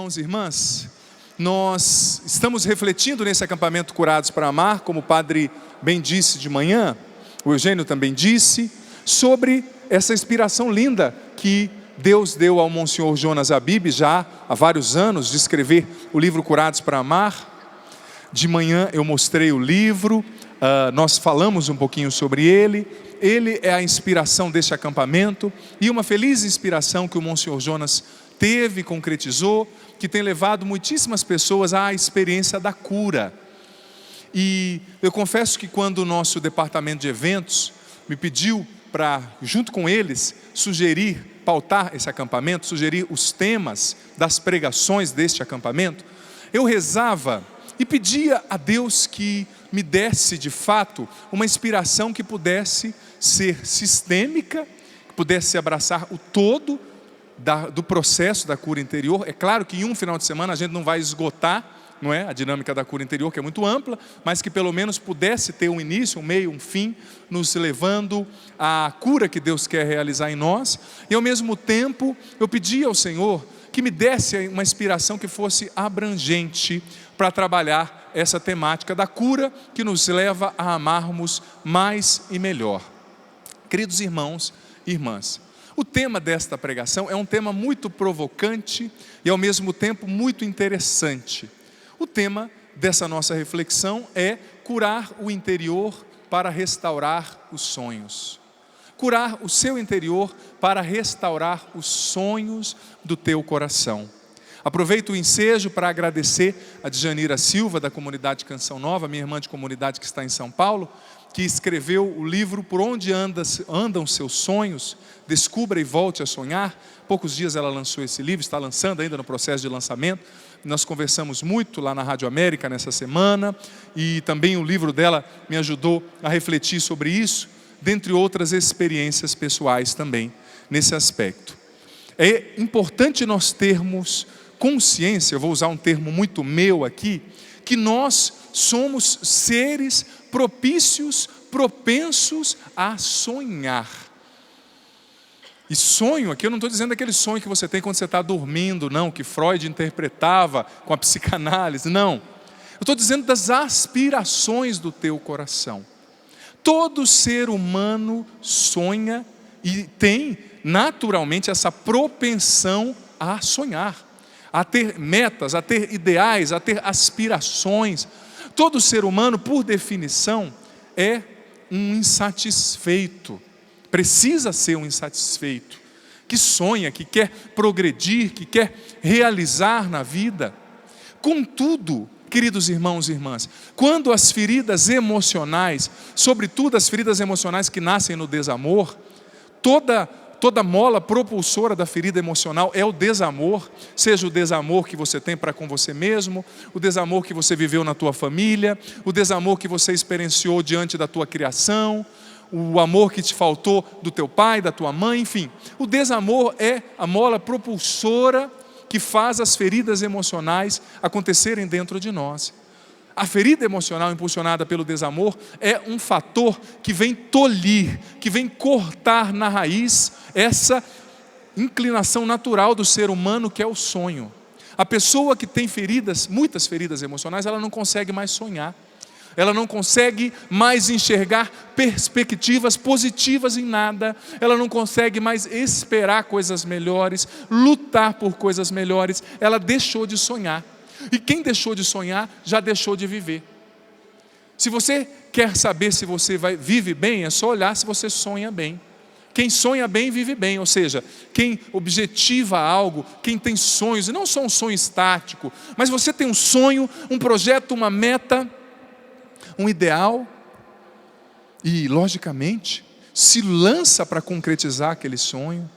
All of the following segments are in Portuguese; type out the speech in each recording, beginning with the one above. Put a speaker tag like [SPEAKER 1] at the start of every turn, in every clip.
[SPEAKER 1] irmãos e irmãs, nós estamos refletindo nesse acampamento Curados para Amar, como o padre bem disse de manhã, o Eugênio também disse, sobre essa inspiração linda que Deus deu ao Monsenhor Jonas Abib, já há vários anos, de escrever o livro Curados para Amar. De manhã eu mostrei o livro, nós falamos um pouquinho sobre ele. Ele é a inspiração deste acampamento e uma feliz inspiração que o Monsenhor Jonas teve, concretizou, que tem levado muitíssimas pessoas à experiência da cura. E eu confesso que quando o nosso departamento de eventos me pediu para, junto com eles, sugerir, pautar esse acampamento, sugerir os temas das pregações deste acampamento, eu rezava e pedia a Deus que me desse de fato uma inspiração que pudesse ser sistêmica, que pudesse abraçar o todo do processo da cura interior. É claro que em um final de semana a gente não vai esgotar, não é, a dinâmica da cura interior, que é muito ampla, mas que pelo menos pudesse ter um início, um meio, um fim, nos levando à cura que Deus quer realizar em nós. E ao mesmo tempo eu pedi ao Senhor que me desse uma inspiração que fosse abrangente para trabalhar essa temática da cura que nos leva a amarmos mais e melhor. Queridos irmãos e irmãs, o tema desta pregação é um tema muito provocante e ao mesmo tempo muito interessante. O tema dessa nossa reflexão é curar o interior para restaurar os sonhos. Curar o seu interior para restaurar os sonhos do teu coração. Aproveito o ensejo para agradecer a Djanira Silva, da comunidade Canção Nova, minha irmã de comunidade que está em São Paulo, que escreveu o livro Por Onde Andam Seus Sonhos, Descubra e Volte a Sonhar. Poucos dias ela lançou esse livro, está lançando ainda no processo de lançamento. Nós conversamos muito lá na Rádio América nessa semana, e também o livro dela me ajudou a refletir sobre isso, dentre outras experiências pessoais também nesse aspecto. É importante nós termos consciência, eu vou usar um termo muito meu aqui, que nós somos seres propícios, propensos a sonhar. E sonho aqui, eu não estou dizendo aquele sonho que você tem quando você está dormindo, não, que Freud interpretava com a psicanálise, não. Eu estou dizendo das aspirações do teu coração. Todo ser humano sonha e tem naturalmente essa propensão a sonhar, a ter metas, a ter ideais, a ter aspirações. Todo ser humano, por definição, é um insatisfeito, precisa ser um insatisfeito, que sonha, que quer progredir, que quer realizar na vida. Contudo, queridos irmãos e irmãs, quando as feridas emocionais, sobretudo as feridas emocionais que nascem no desamor, toda mola propulsora da ferida emocional é o desamor, seja o desamor que você tem para com você mesmo, o desamor que você viveu na tua família, o desamor que você experienciou diante da tua criação, o amor que te faltou do teu pai, da tua mãe, enfim. O desamor é a mola propulsora que faz as feridas emocionais acontecerem dentro de nós. A ferida emocional impulsionada pelo desamor é um fator que vem tolir, que vem cortar na raiz essa inclinação natural do ser humano, que é o sonho. A pessoa que tem feridas, muitas feridas emocionais, ela não consegue mais sonhar. Ela não consegue mais enxergar perspectivas positivas em nada. Ela não consegue mais esperar coisas melhores, lutar por coisas melhores. Ela deixou de sonhar. E quem deixou de sonhar, já deixou de viver. Se você quer saber se você vive bem, é só olhar se você sonha bem. Quem sonha bem, vive bem. Ou seja, quem objetiva algo, quem tem sonhos, e não só um sonho estático, mas você tem um sonho, um projeto, uma meta, um ideal, e logicamente se lança para concretizar aquele sonho,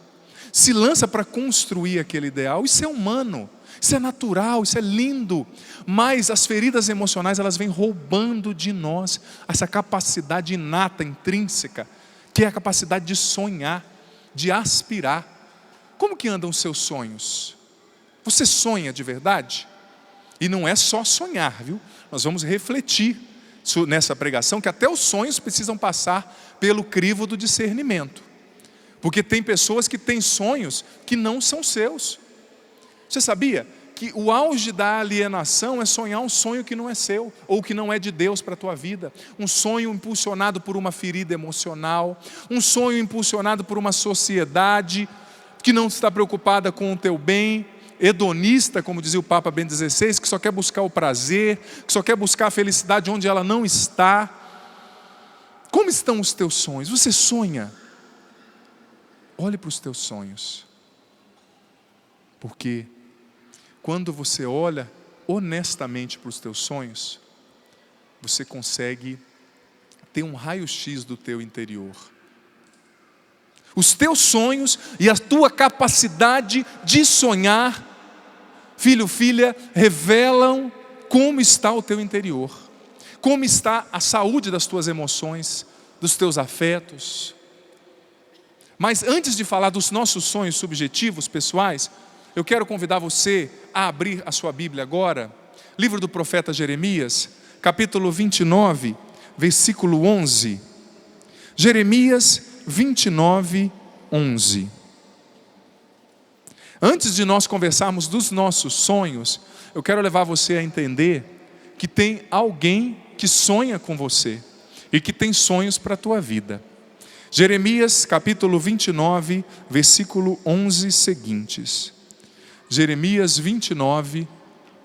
[SPEAKER 1] se lança para construir aquele ideal. Isso é humano, isso é natural, isso é lindo, mas as feridas emocionais, elas vêm roubando de nós essa capacidade inata, intrínseca, que é a capacidade de sonhar, de aspirar. Como que andam os seus sonhos? Você sonha de verdade? E não é só sonhar, viu? Nós vamos refletir nessa pregação que até os sonhos precisam passar pelo crivo do discernimento, porque tem pessoas que têm sonhos que não são seus. Você sabia que o auge da alienação é sonhar um sonho que não é seu, ou que não é de Deus para a tua vida. Um sonho impulsionado por uma ferida emocional, um sonho impulsionado por uma sociedade que não está preocupada com o teu bem, hedonista, como dizia o Papa Bento XVI, que só quer buscar o prazer, que só quer buscar a felicidade onde ela não está. Como estão os teus sonhos? Você sonha? Olhe para os teus sonhos. Porque quando você olha honestamente para os teus sonhos, você consegue ter um raio-x do teu interior. Os teus sonhos e a tua capacidade de sonhar, filho, filha, revelam como está o teu interior, como está a saúde das tuas emoções, dos teus afetos. Mas antes de falar dos nossos sonhos subjetivos, pessoais, eu quero convidar você a abrir a sua Bíblia agora, livro do profeta Jeremias, capítulo 29, versículo 11. Jeremias 29, 11. Antes de nós conversarmos dos nossos sonhos, eu quero levar você a entender que tem alguém que sonha com você e que tem sonhos para a tua vida. Jeremias capítulo 29, versículo 11 seguintes. Jeremias 29,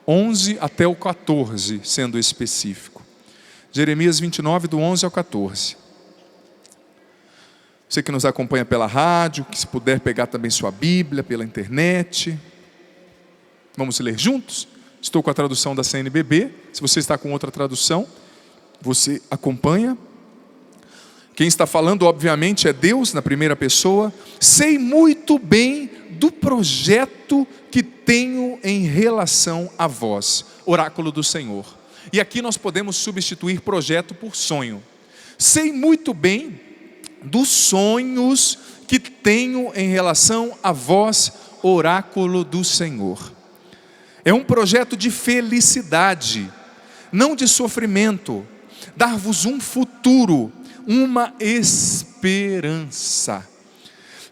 [SPEAKER 1] 11 até o 14, sendo específico. Jeremias 29, do 11 ao 14. Você que nos acompanha pela rádio, que se puder pegar também sua Bíblia, pela internet. Vamos ler juntos? Estou com a tradução da CNBB. Se você está com outra tradução, você acompanha. Quem está falando, obviamente, é Deus, na primeira pessoa. Sei muito bem do projeto que tenho em relação a vós, oráculo do Senhor. E aqui nós podemos substituir projeto por sonho. Sei muito bem dos sonhos que tenho em relação a vós, oráculo do Senhor. É um projeto de felicidade, não de sofrimento, dar-vos um futuro, uma esperança.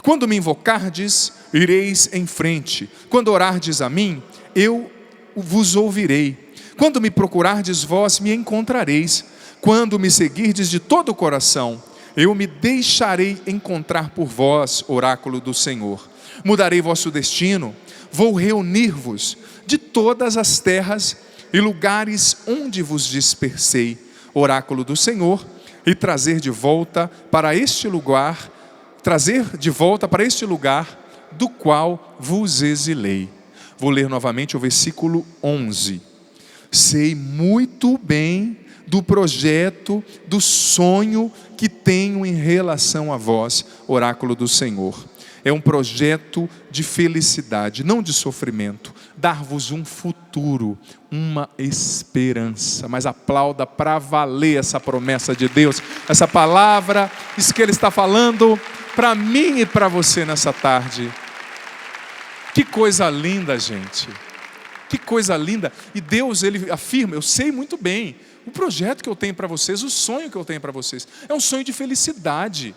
[SPEAKER 1] Quando me invocardes, ireis em frente. Quando orardes a mim, eu vos ouvirei. Quando me procurardes, vós me encontrareis. Quando me seguirdes de todo o coração, eu me deixarei encontrar por vós, oráculo do Senhor. Mudarei vosso destino, vou reunir-vos de todas as terras e lugares onde vos dispersei, oráculo do Senhor, e trazer de volta para este lugar do qual vos exilei. Vou ler novamente o versículo 11. Sei muito bem do projeto, do sonho que tenho em relação a vós, oráculo do Senhor. É um projeto de felicidade, não de sofrimento. Dar-vos um futuro, uma esperança. Mas aplauda para valer essa promessa de Deus, essa palavra, isso que Ele está falando para mim e para você nessa tarde. Que coisa linda, gente. Que coisa linda. E Deus, Ele afirma, eu sei muito bem, o projeto que eu tenho para vocês, o sonho que eu tenho para vocês, é um sonho de felicidade.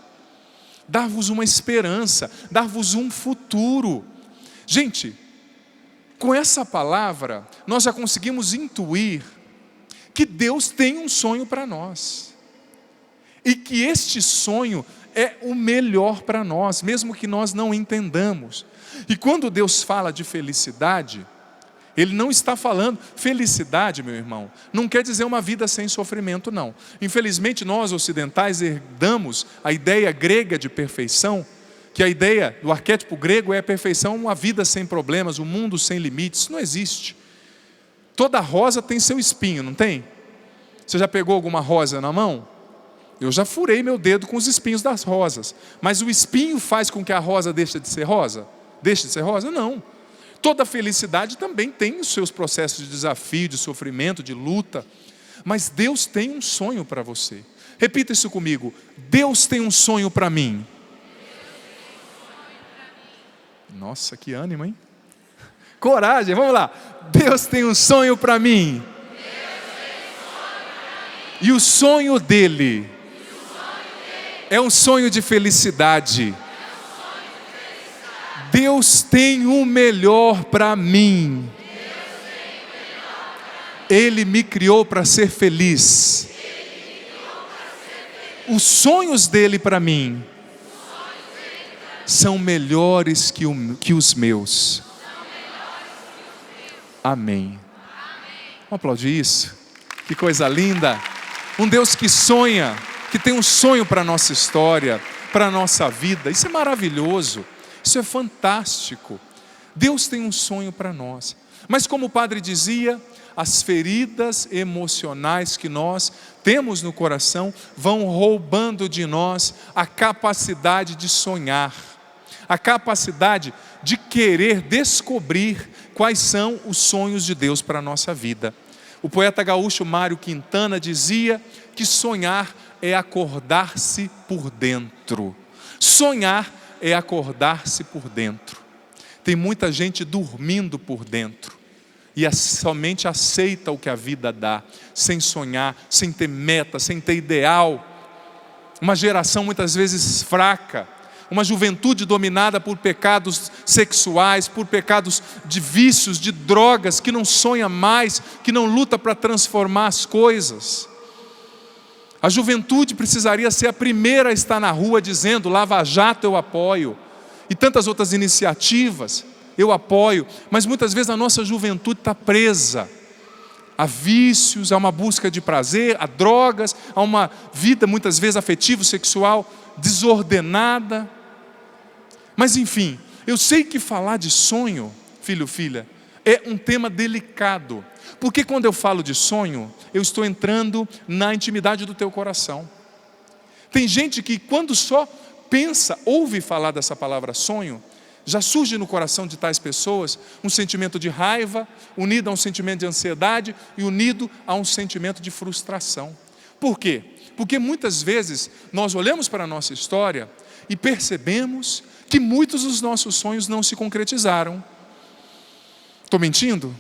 [SPEAKER 1] Dar-vos uma esperança, dar-vos um futuro. Gente, com essa palavra, nós já conseguimos intuir que Deus tem um sonho para nós. E que este sonho é o melhor para nós, mesmo que nós não entendamos. E quando Deus fala de felicidade, Ele não está falando, felicidade, meu irmão, não quer dizer uma vida sem sofrimento, não. Infelizmente, nós ocidentais herdamos a ideia grega de perfeição, que a ideia do arquétipo grego é a perfeição, uma vida sem problemas, um mundo sem limites. Isso não existe. Toda rosa tem seu espinho, não tem? Você já pegou alguma rosa na mão? Eu já furei meu dedo com os espinhos das rosas. Mas o espinho faz com que a rosa deixe de ser rosa? Deixe de ser rosa? Não. Toda felicidade também tem os seus processos de desafio, de sofrimento, de luta. Mas Deus tem um sonho para você. Repita isso comigo. Deus tem um sonho para mim. Nossa, que ânimo, hein? Coragem, vamos lá. Deus tem um sonho para mim. E o sonho dele é um sonho de felicidade. Deus tem o melhor para mim. Ele me criou para ser feliz. Os sonhos dele para mim são melhores que os meus. Amém. Vamos aplaudir isso? Que coisa linda. Um Deus que sonha, que tem um sonho para a nossa história, para a nossa vida. Isso é maravilhoso. Isso é fantástico. Deus tem um sonho para nós. Mas como o padre dizia, as feridas emocionais que nós temos no coração vão roubando de nós a capacidade de sonhar, a capacidade de querer descobrir quais são os sonhos de Deus para a nossa vida. O poeta gaúcho Mário Quintana dizia que sonhar é acordar-se por dentro. Sonhar é acordar-se por dentro. Tem muita gente dormindo por dentro e somente aceita o que a vida dá, sem sonhar, sem ter meta, sem ter ideal. Uma geração muitas vezes fraca, uma juventude dominada por pecados sexuais, por pecados de vícios, de drogas, que não sonha mais, que não luta para transformar as coisas. A juventude precisaria ser a primeira a estar na rua dizendo: Lava Jato eu apoio, e tantas outras iniciativas eu apoio, mas muitas vezes a nossa juventude está presa a vícios, a uma busca de prazer, a drogas, a uma vida muitas vezes afetivo, sexual, desordenada. Mas enfim, eu sei que falar de sonho, filho, filha, é um tema delicado, porque quando eu falo de sonho, eu estou entrando na intimidade do teu coração. Tem gente que quando só pensa, ouve falar dessa palavra sonho, já surge no coração de tais pessoas um sentimento de raiva, unido a um sentimento de ansiedade e unido a um sentimento de frustração. Por quê? Porque muitas vezes nós olhamos para a nossa história e percebemos que muitos dos nossos sonhos não se concretizaram. Estou mentindo?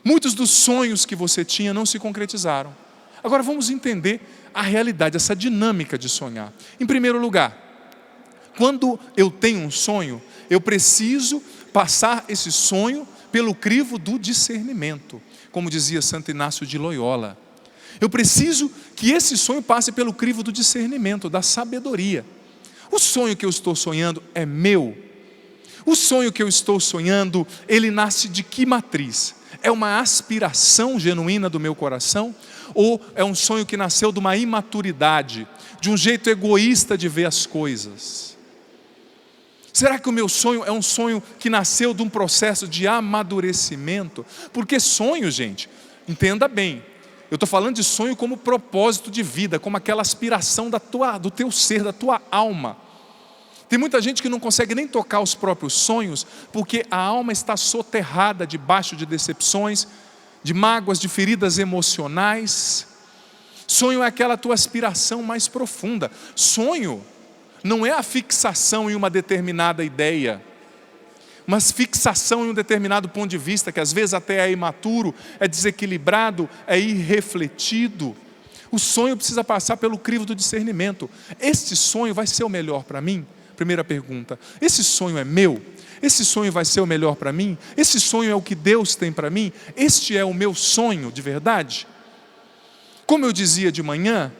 [SPEAKER 1] Muitos dos sonhos que você tinha não se concretizaram. Agora vamos entender a realidade, essa dinâmica de sonhar. Em primeiro lugar, quando eu tenho um sonho, eu preciso passar esse sonho pelo crivo do discernimento, como dizia Santo Inácio de Loyola. Eu preciso que esse sonho passe pelo crivo do discernimento, da sabedoria. O sonho que eu estou sonhando é meu? O sonho que eu estou sonhando, ele nasce de que matriz? É uma aspiração genuína do meu coração? Ou é um sonho que nasceu de uma imaturidade, de um jeito egoísta de ver as coisas? Será que o meu sonho é um sonho que nasceu de um processo de amadurecimento? Porque sonho, gente, entenda bem, eu estou falando de sonho como propósito de vida, como aquela aspiração do teu ser, da tua alma. Tem muita gente que não consegue nem tocar os próprios sonhos, porque a alma está soterrada debaixo de decepções, de mágoas, de feridas emocionais. Sonho é aquela tua aspiração mais profunda. Sonho não é a fixação em uma determinada ideia, mas fixação em um determinado ponto de vista, que às vezes até é imaturo, é desequilibrado, é irrefletido. O sonho precisa passar pelo crivo do discernimento. Este sonho vai ser o melhor para mim? Primeira pergunta, esse sonho é meu? Esse sonho vai ser o melhor para mim? Esse sonho é o que Deus tem para mim? Este é o meu sonho de verdade? Como eu dizia de manhã,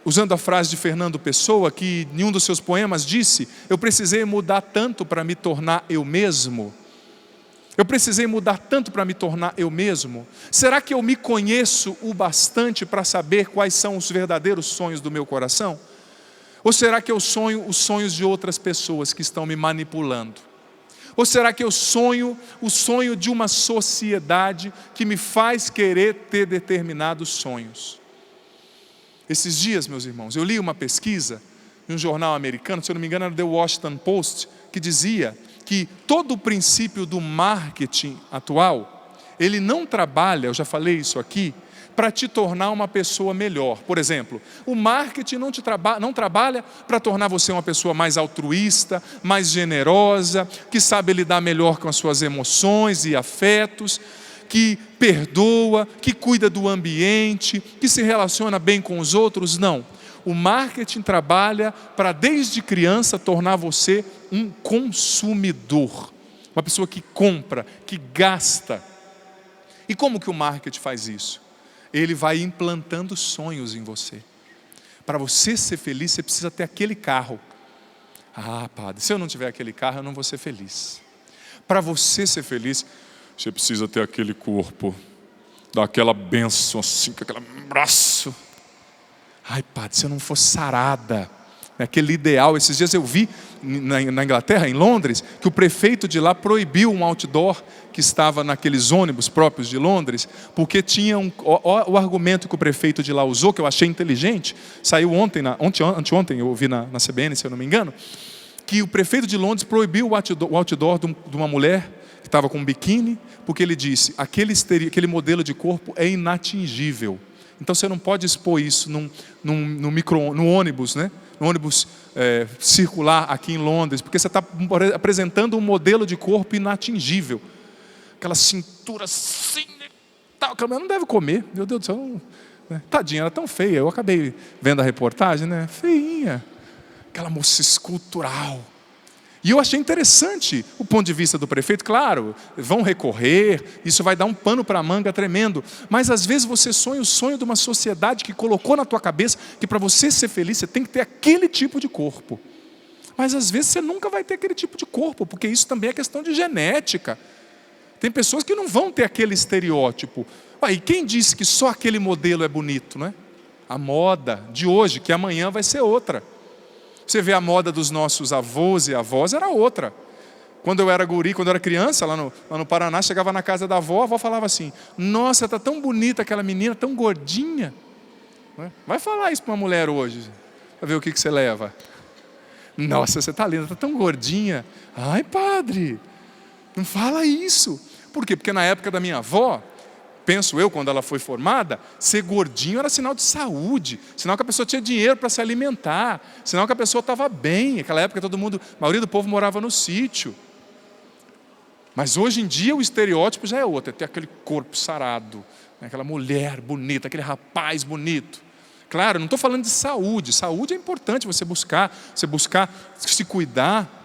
[SPEAKER 1] usando a frase de Fernando Pessoa, que em um dos seus poemas disse: eu precisei mudar tanto para me tornar eu mesmo. Eu precisei mudar tanto para me tornar eu mesmo. Será que eu me conheço o bastante para saber quais são os verdadeiros sonhos do meu coração? Ou será que eu sonho os sonhos de outras pessoas que estão me manipulando? Ou será que eu sonho o sonho de uma sociedade que me faz querer ter determinados sonhos? Esses dias, meus irmãos, eu li uma pesquisa em um jornal americano, se eu não me engano era The Washington Post, que dizia que todo o princípio do marketing atual, ele não trabalha, eu já falei isso aqui, para te tornar uma pessoa melhor. Por exemplo, o marketing não trabalha para tornar você uma pessoa mais altruísta, mais generosa, que sabe lidar melhor com as suas emoções e afetos, que perdoa, que cuida do ambiente, que se relaciona bem com os outros. Não. O marketing trabalha para, desde criança, tornar você um consumidor. Uma pessoa que compra, que gasta. E como que o marketing faz isso? Ele vai implantando sonhos em você. Para você ser feliz, você precisa ter aquele carro. Ah, padre, se eu não tiver aquele carro, eu não vou ser feliz. Para você ser feliz, você precisa ter aquele corpo, dar aquela bênção assim, com aquele braço. Ai, padre, se eu não for sarada, aquele ideal. Esses dias eu vi na Inglaterra, em Londres, que o prefeito de lá proibiu um outdoor que estava naqueles ônibus próprios de Londres, porque tinha o argumento que o prefeito de lá usou, que eu achei inteligente, saiu anteontem, eu ouvi na CBN, se eu não me engano, que o prefeito de Londres proibiu o outdoor de uma mulher que estava com um biquíni, porque ele disse, aquele modelo de corpo é inatingível. Então você não pode expor isso no ônibus, né? No ônibus circular aqui em Londres, porque você está apresentando um modelo de corpo inatingível. Aquela cintura assim, tal, aquela mulher não deve comer, meu Deus do céu, né? Tadinha, ela é tão feia, eu acabei vendo a reportagem, né? Feinha, aquela moça escultural. E eu achei interessante o ponto de vista do prefeito. Claro, vão recorrer, isso vai dar um pano para a manga tremendo, mas às vezes você sonha o sonho de uma sociedade que colocou na tua cabeça que para você ser feliz você tem que ter aquele tipo de corpo. Mas às vezes você nunca vai ter aquele tipo de corpo, porque isso também é questão de genética. Tem pessoas que não vão ter aquele estereótipo. E quem disse que só aquele modelo é bonito, né? A moda de hoje, que amanhã vai ser outra. Você vê a moda dos nossos avós e avós, era outra. Quando eu era guri, quando eu era criança, lá no Paraná, chegava na casa da avó, a avó falava assim, nossa, está tão bonita aquela menina, tão gordinha. Vai falar isso para uma mulher hoje, para ver o que você leva. Nossa, você está linda, está tão gordinha. Ai, padre, não fala isso. Por quê? Porque na época da minha avó, penso eu, quando ela foi formada, ser gordinho era sinal de saúde, sinal que a pessoa tinha dinheiro para se alimentar, sinal que a pessoa estava bem. Naquela época a maioria do povo morava no sítio. Mas hoje em dia o estereótipo já é outro, é ter aquele corpo sarado, né? Aquela mulher bonita, aquele rapaz bonito. Claro, não estou falando de saúde, saúde é importante você buscar se cuidar.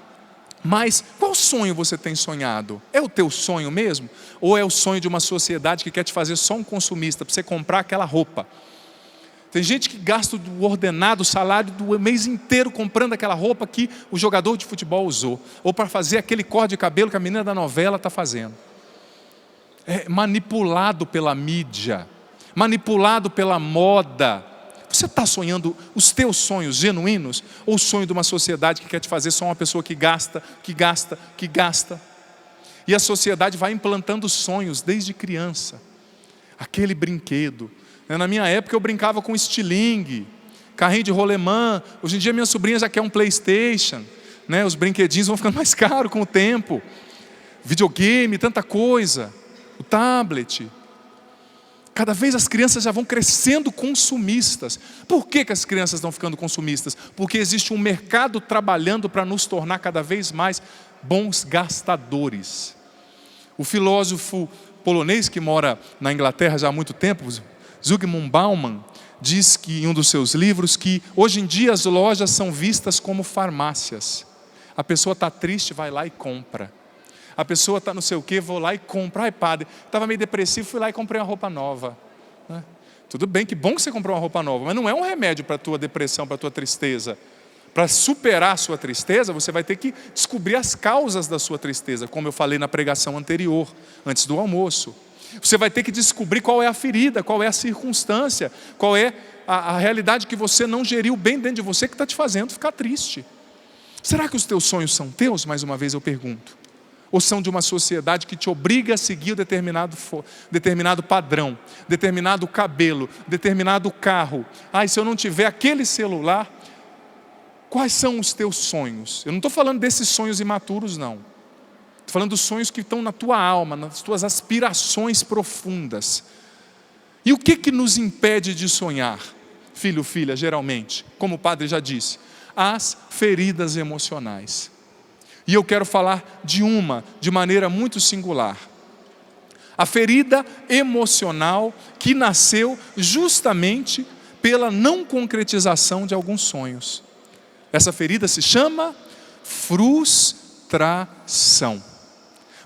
[SPEAKER 1] Mas qual sonho você tem sonhado? É o teu sonho mesmo? Ou é o sonho de uma sociedade que quer te fazer só um consumista, para você comprar aquela roupa? Tem gente que gasta o ordenado, o salário do mês inteiro comprando aquela roupa que o jogador de futebol usou. Ou para fazer aquele corte de cabelo que a menina da novela está fazendo. É manipulado pela mídia, manipulado pela moda. Você está sonhando os teus sonhos genuínos? Ou o sonho de uma sociedade que quer te fazer só uma pessoa que gasta? E a sociedade vai implantando sonhos desde criança. Aquele brinquedo. Na minha época eu brincava com estilingue, carrinho de rolemã. Hoje em dia minha sobrinha já quer um PlayStation, né? Os brinquedinhos vão ficando mais caros com o tempo. Videogame, tanta coisa. O tablet. Cada vez as crianças já vão crescendo consumistas. Por que as crianças estão ficando consumistas? Porque existe um mercado trabalhando para nos tornar cada vez mais bons gastadores. O filósofo polonês que mora na Inglaterra já há muito tempo, Zygmunt Bauman, diz que em um dos seus livros que hoje em dia as lojas são vistas como farmácias. A pessoa está triste, vai lá e compra. A pessoa está não sei o que, vou lá e compro. Ai, padre, estava meio depressivo, fui lá e comprei uma roupa nova. Tudo bem, que bom que você comprou uma roupa nova, mas não é um remédio para a tua depressão, para a tua tristeza. Para superar a sua tristeza, você vai ter que descobrir as causas da sua tristeza, como eu falei na pregação anterior, antes do almoço. Você vai ter que descobrir qual é a ferida, qual é a circunstância, qual é a realidade que você não geriu bem dentro de você que está te fazendo ficar triste. Será que os teus sonhos são teus? Mais uma vez eu pergunto. Ou são de uma sociedade que te obriga a seguir determinado padrão, determinado cabelo, determinado carro. Se eu não tiver aquele celular, quais são os teus sonhos? Eu não estou falando desses sonhos imaturos, não. Estou falando dos sonhos que estão na tua alma, nas tuas aspirações profundas. E o que nos impede de sonhar? Filho, filha, geralmente, como o padre já disse, as feridas emocionais. E eu quero falar de maneira muito singular. A ferida emocional que nasceu justamente pela não concretização de alguns sonhos. Essa ferida se chama frustração.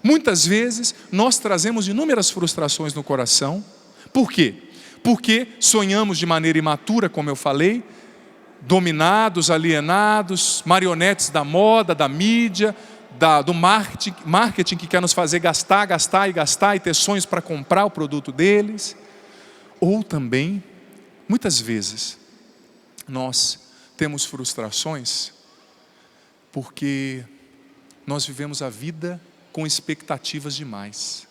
[SPEAKER 1] Muitas vezes nós trazemos inúmeras frustrações no coração. Por quê? Porque sonhamos de maneira imatura, como eu falei, dominados, alienados, marionetes da moda, da mídia, do marketing que quer nos fazer gastar e ter sonhos para comprar o produto deles. Ou também, muitas vezes, nós temos frustrações porque nós vivemos a vida com expectativas demais.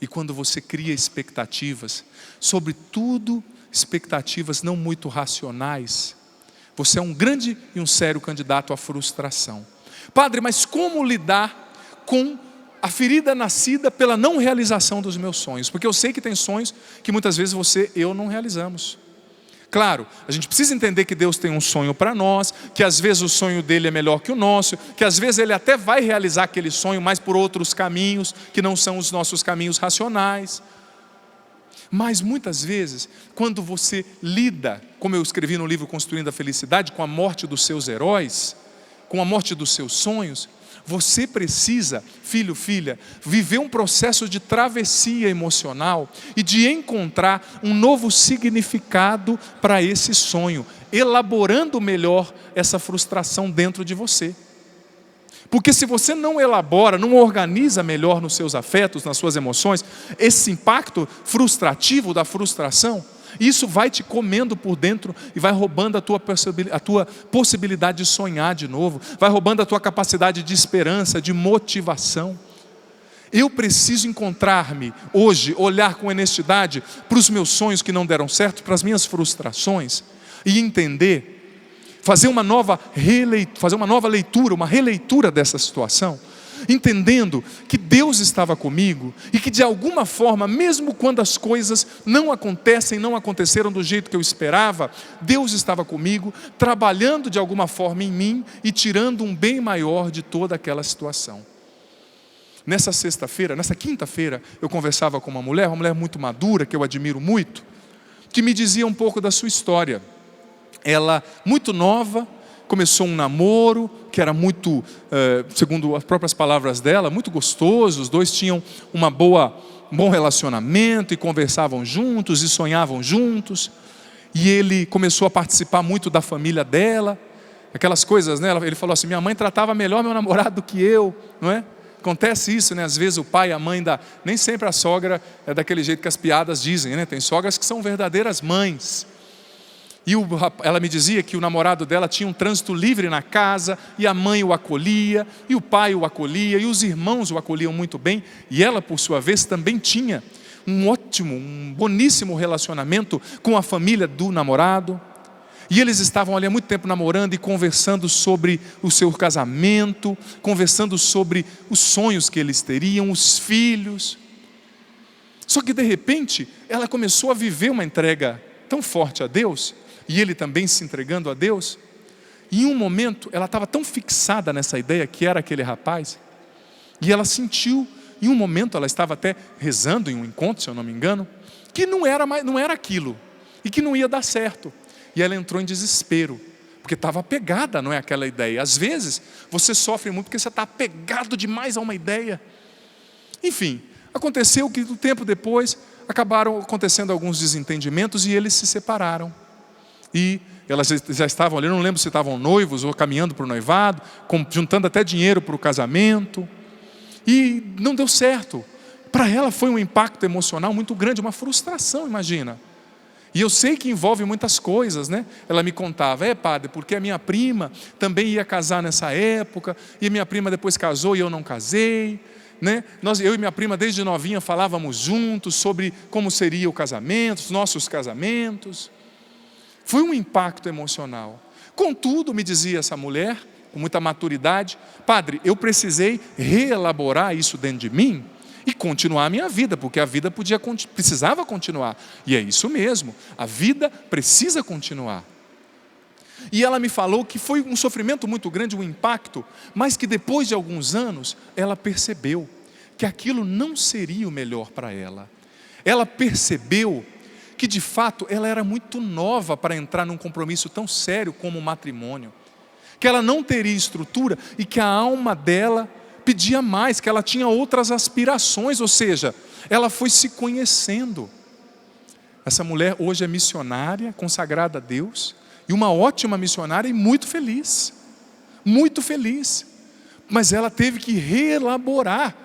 [SPEAKER 1] E quando você cria expectativas, sobretudo expectativas não muito racionais, você é um grande e um sério candidato à frustração. Padre, mas como lidar com a ferida nascida pela não realização dos meus sonhos? Porque eu sei que tem sonhos que muitas vezes eu não realizamos. Claro, a gente precisa entender que Deus tem um sonho para nós, que às vezes o sonho dele é melhor que o nosso, que às vezes ele até vai realizar aquele sonho, mas por outros caminhos, que não são os nossos caminhos racionais. Mas muitas vezes, quando você lida, como eu escrevi no livro Construindo a Felicidade, com a morte dos seus heróis, com a morte dos seus sonhos, você precisa, filho, filha, viver um processo de travessia emocional e de encontrar um novo significado para esse sonho, elaborando melhor essa frustração dentro de você. Porque se você não elabora, não organiza melhor nos seus afetos, nas suas emoções, esse impacto frustrativo da frustração, isso vai te comendo por dentro e vai roubando a tua possibilidade de sonhar de novo, vai roubando a tua capacidade de esperança, de motivação. Eu preciso encontrar-me hoje, olhar com honestidade para os meus sonhos que não deram certo, para as minhas frustrações e entender, fazer uma nova leitura, uma releitura dessa situação, entendendo que Deus estava comigo e que de alguma forma, mesmo quando as coisas não aconteceram do jeito que eu esperava, Deus estava comigo, trabalhando de alguma forma em mim e tirando um bem maior de toda aquela situação. Nessa quinta-feira, eu conversava com uma mulher muito madura, que eu admiro muito, que me dizia um pouco da sua história. Ela, muito nova, começou um namoro que era muito, segundo as próprias palavras dela, muito gostoso. Os dois tinham um bom relacionamento e conversavam juntos e sonhavam juntos. E ele começou a participar muito da família dela, aquelas coisas, né? Ele falou assim: minha mãe tratava melhor meu namorado do que eu, não é? Acontece isso, né? Às vezes o pai e a mãe nem sempre a sogra é daquele jeito que as piadas dizem, né? Tem sogras que são verdadeiras mães. E ela me dizia que o namorado dela tinha um trânsito livre na casa, e a mãe o acolhia, e o pai o acolhia, e os irmãos o acolhiam muito bem, e ela, por sua vez, também tinha um boníssimo relacionamento com a família do namorado. E eles estavam ali há muito tempo namorando e conversando sobre o seu casamento, conversando sobre os sonhos que eles teriam, os filhos. Só que de repente, ela começou a viver uma entrega tão forte a Deus, e ele também se entregando a Deus, e em um momento ela estava tão fixada nessa ideia que era aquele rapaz, e ela sentiu, em um momento ela estava até rezando em um encontro, se eu não me engano, que não era aquilo, e que não ia dar certo, e ela entrou em desespero, porque estava apegada, não é, aquela ideia. Às vezes você sofre muito porque você está apegado demais a uma ideia. Enfim, aconteceu que um tempo depois acabaram acontecendo alguns desentendimentos e eles se separaram. E elas já estavam ali, não lembro se estavam noivos ou caminhando para o noivado, juntando até dinheiro para o casamento. E não deu certo. Para ela foi um impacto emocional muito grande, uma frustração, imagina. E eu sei que envolve muitas coisas, né? Ela me contava: padre, porque a minha prima também ia casar nessa época, e minha prima depois casou e eu não casei, né? Eu e minha prima desde novinha falávamos juntos sobre como seria o casamento, os nossos casamentos. Foi um impacto emocional. Contudo, me dizia essa mulher, com muita maturidade: padre, eu precisei reelaborar isso dentro de mim e continuar a minha vida, porque a vida precisava continuar. E é isso mesmo, a vida precisa continuar. E ela me falou que foi um sofrimento muito grande, um impacto, mas que depois de alguns anos, ela percebeu que aquilo não seria o melhor para ela. Ela percebeu que de fato ela era muito nova para entrar num compromisso tão sério como o matrimônio, que ela não teria estrutura e que a alma dela pedia mais, que ela tinha outras aspirações, ou seja, ela foi se conhecendo. Essa mulher hoje é missionária, consagrada a Deus, e uma ótima missionária e muito feliz. Muito feliz. Mas ela teve que reelaborar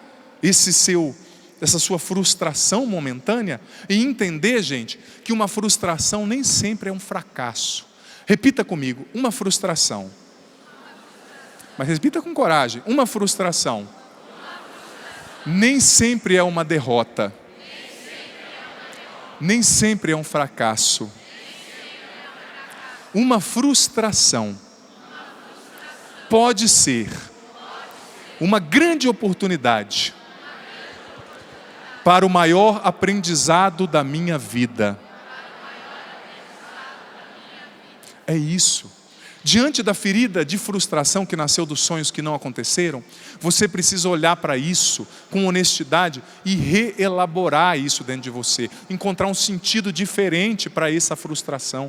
[SPEAKER 1] essa sua frustração momentânea e entender, gente, que uma frustração nem sempre é um fracasso. Repita comigo, uma frustração. Mas repita com coragem, uma frustração nem sempre é uma derrota. Nem sempre é um fracasso. Uma frustração pode ser uma grande oportunidade para o maior aprendizado da minha vida. É isso. Diante da ferida de frustração que nasceu dos sonhos que não aconteceram, você precisa olhar para isso com honestidade e reelaborar isso dentro de você. Encontrar um sentido diferente para essa frustração.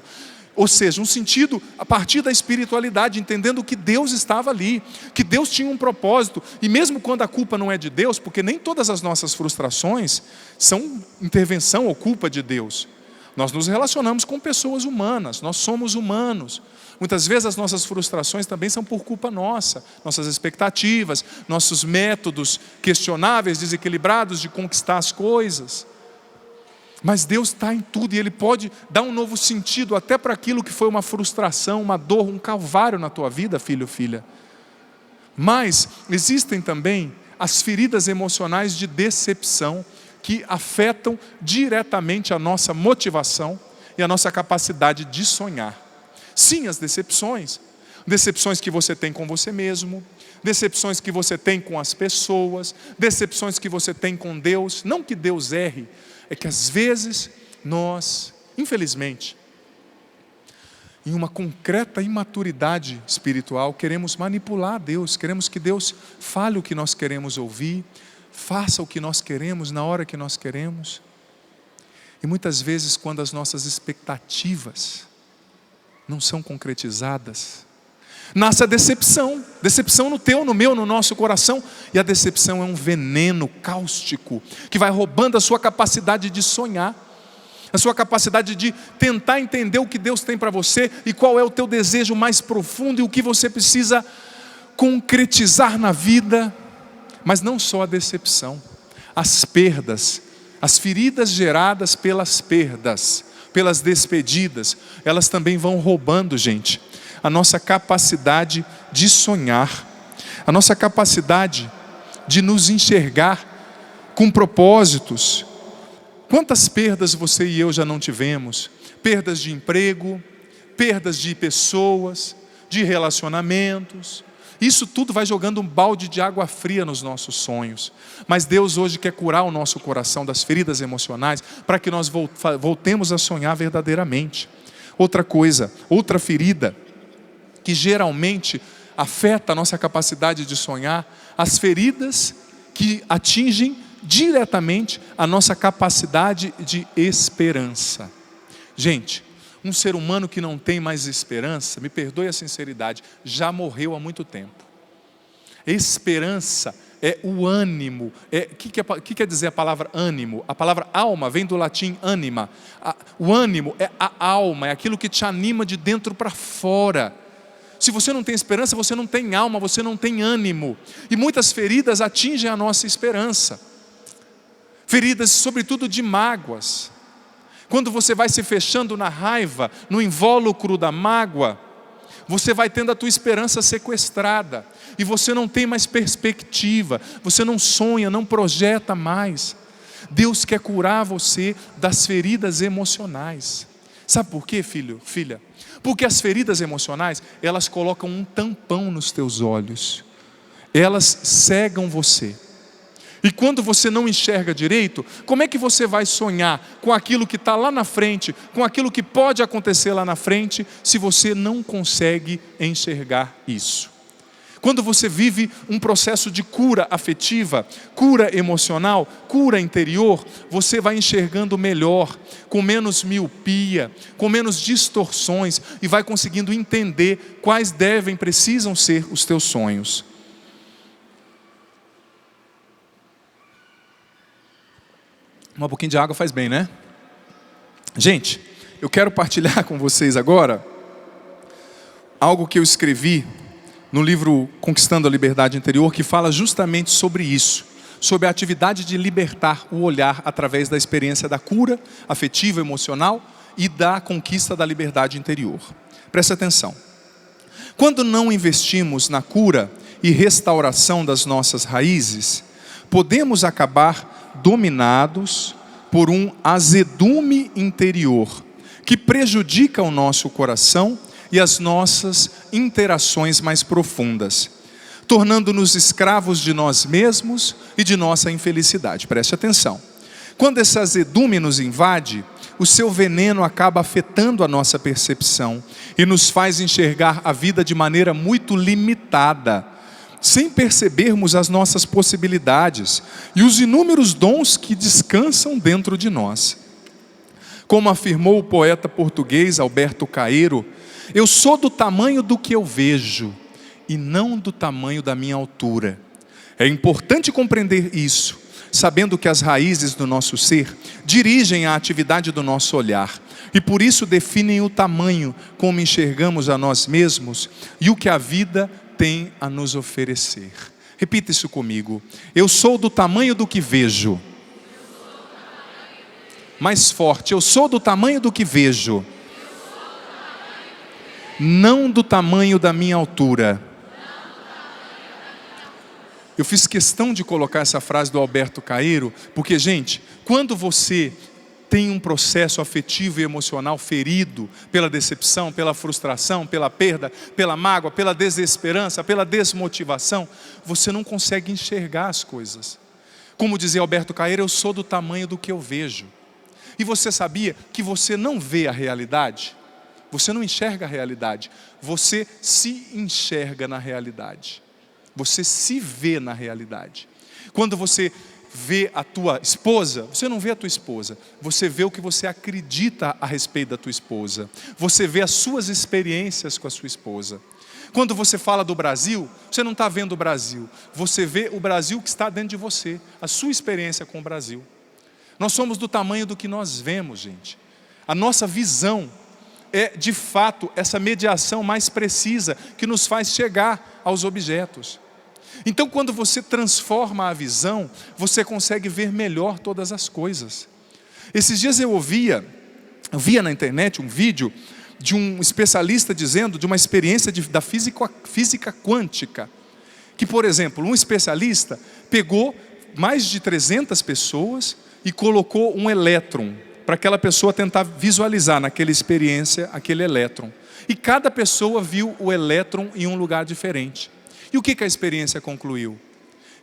[SPEAKER 1] Ou seja, um sentido a partir da espiritualidade, entendendo que Deus estava ali, que Deus tinha um propósito. E mesmo quando a culpa não é de Deus, porque nem todas as nossas frustrações são intervenção ou culpa de Deus. Nós nos relacionamos com pessoas humanas, nós somos humanos. Muitas vezes as nossas frustrações também são por culpa nossa, nossas expectativas, nossos métodos questionáveis, desequilibrados de conquistar as coisas. Mas Deus está em tudo e Ele pode dar um novo sentido até para aquilo que foi uma frustração, uma dor, um calvário na tua vida, filho ou filha. Mas existem também as feridas emocionais de decepção que afetam diretamente a nossa motivação e a nossa capacidade de sonhar. Sim, as decepções que você tem com você mesmo, decepções que você tem com as pessoas, decepções que você tem com Deus. Não que Deus erre, é que às vezes nós, infelizmente, em uma concreta imaturidade espiritual, queremos manipular Deus, queremos que Deus fale o que nós queremos ouvir, faça o que nós queremos na hora que nós queremos. E muitas vezes, quando as nossas expectativas não são concretizadas, nasce a decepção no teu, no meu, no nosso coração. E a decepção é um veneno cáustico que vai roubando a sua capacidade de sonhar, a sua capacidade de tentar entender o que Deus tem para você e qual é o teu desejo mais profundo e o que você precisa concretizar na vida. Mas não só a decepção, as perdas, as feridas geradas pelas perdas, pelas despedidas, elas também vão roubando, gente, a nossa capacidade de sonhar, a nossa capacidade de nos enxergar com propósitos. Quantas perdas você e eu já não tivemos? Perdas de emprego, perdas de pessoas, de relacionamentos. Isso tudo vai jogando um balde de água fria nos nossos sonhos. Mas Deus hoje quer curar o nosso coração das feridas emocionais para que nós voltemos a sonhar verdadeiramente. Outra coisa, outra ferida que geralmente afeta a nossa capacidade de sonhar, as feridas que atingem diretamente a nossa capacidade de esperança. Gente, um ser humano que não tem mais esperança, me perdoe a sinceridade, já morreu há muito tempo. Esperança é o ânimo. Que quer dizer a palavra ânimo? A palavra alma vem do latim anima. O ânimo é a alma, é aquilo que te anima de dentro para fora. Se você não tem esperança, você não tem alma, você não tem ânimo. E muitas feridas atingem a nossa esperança. Feridas, sobretudo, de mágoas. Quando você vai se fechando na raiva, no invólucro da mágoa, você vai tendo a tua esperança sequestrada. E você não tem mais perspectiva, você não sonha, não projeta mais. Deus quer curar você das feridas emocionais. Sabe por quê, filho, filha? Porque as feridas emocionais, elas colocam um tampão nos teus olhos. Elas cegam você. E quando você não enxerga direito, como é que você vai sonhar com aquilo que está lá na frente, com aquilo que pode acontecer lá na frente, se você não consegue enxergar isso? Quando você vive um processo de cura afetiva, cura emocional, cura interior, você vai enxergando melhor, com menos miopia, com menos distorções e vai conseguindo entender quais precisam ser os teus sonhos. Um pouquinho de água faz bem, né? Gente, eu quero partilhar com vocês agora algo que eu escrevi no livro Conquistando a Liberdade Interior, que fala justamente sobre isso, sobre a atividade de libertar o olhar através da experiência da cura afetiva, emocional e da conquista da liberdade interior. Presta atenção. Quando não investimos na cura e restauração das nossas raízes, podemos acabar dominados por um azedume interior que prejudica o nosso coração e as nossas interações mais profundas, tornando-nos escravos de nós mesmos e de nossa infelicidade. Preste atenção. Quando esse azedume nos invade, o seu veneno acaba afetando a nossa percepção e nos faz enxergar a vida de maneira muito limitada, sem percebermos as nossas possibilidades e os inúmeros dons que descansam dentro de nós. Como afirmou o poeta português Alberto Caeiro, eu sou do tamanho do que eu vejo e não do tamanho da minha altura. É importante compreender isso, sabendo que as raízes do nosso ser dirigem a atividade do nosso olhar e por isso definem o tamanho como enxergamos a nós mesmos e o que a vida tem a nos oferecer. Repita isso comigo. Eu sou do tamanho do que vejo. Mais forte. Eu sou do tamanho do que vejo. Não do tamanho da minha altura. Eu fiz questão de colocar essa frase do Alberto Caeiro, porque, gente, quando você tem um processo afetivo e emocional ferido pela decepção, pela frustração, pela perda, pela mágoa, pela desesperança, pela desmotivação, você não consegue enxergar as coisas. Como dizia Alberto Caeiro, eu sou do tamanho do que eu vejo. E você sabia que você não vê a realidade? Você não enxerga a realidade, você se enxerga na realidade. Você se vê na realidade. Quando você vê a tua esposa, você não vê a tua esposa, você vê o que você acredita a respeito da tua esposa. Você vê as suas experiências com a sua esposa. Quando você fala do Brasil, você não está vendo o Brasil, você vê o Brasil que está dentro de você, a sua experiência com o Brasil. Nós somos do tamanho do que nós vemos, gente. A nossa visão é, de fato, essa mediação mais precisa que nos faz chegar aos objetos. Então, quando você transforma a visão, você consegue ver melhor todas as coisas. Esses dias eu via na internet um vídeo de um especialista dizendo de uma experiência da física quântica. Que, por exemplo, um especialista pegou mais de 300 pessoas e colocou um elétron para aquela pessoa tentar visualizar naquela experiência aquele elétron. E cada pessoa viu o elétron em um lugar diferente. E o que a experiência concluiu?